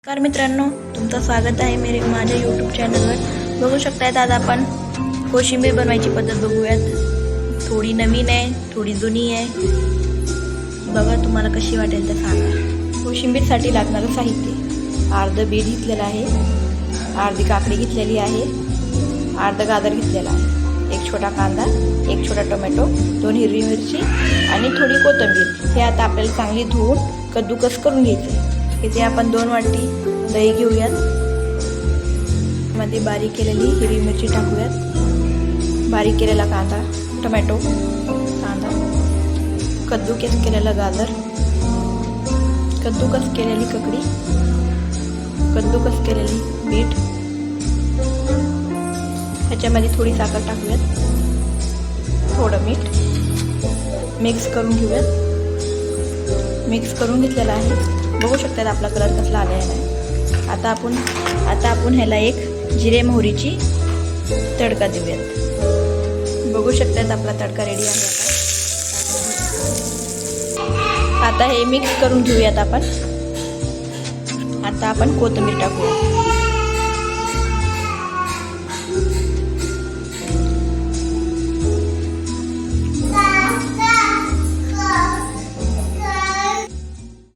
नमस्कार मित्रांनो, तुमचं स्वागत आहे माझ्या यूट्यूब चॅनलवर। बघू शकताय आज आपण कोशिंबीर बनवायची पद्धत बघूयात। थोडी नवीन आहे, थोडी जुनी आहे। बघा तुम्हाला कशी वाटेल ते सांगा। कोशिंबीरसाठी लागणारं साहित्य: अर्ध बीट घेतलेलं आहे, अर्धी काकडी घेतलेली आहे, अर्ध गाजर घेतलेला आहे, एक छोटा कांदा, एक छोटा टोमॅटो, 2 हिरवी मिरची आणि थोडी कोथिंबीर। हे आता आपल्याला चांगली धुवून कद्दूकस करून घ्यायचे। इथे आपण 2 वाटी दही घेऊयात, मध्ये बारीक केलेली हिरवी मिरची टाकूयात, बारीक केलेला कांदा, टोमॅटो, कांदा, कद्दूकस केलेला गाजर, कद्दूकस केलेली काकडी, कद्दूकस केलेली बीट। ह्याच्यामध्ये थोडी साखर टाकूयात, थोडं मीठ, मिक्स करून घेऊयात। मिक्स करून घेतलेला आहे। बघू शकतात आपला कलर कसला आलेला आहे। आता आपण ह्याला एक जिरे मोहरीची तडका देऊयात। बघू शकतात आपला तडका रेडी आहे। आता हे मिक्स करून घेऊयात आपण। आता आपण कोथिंबीर टाकूया।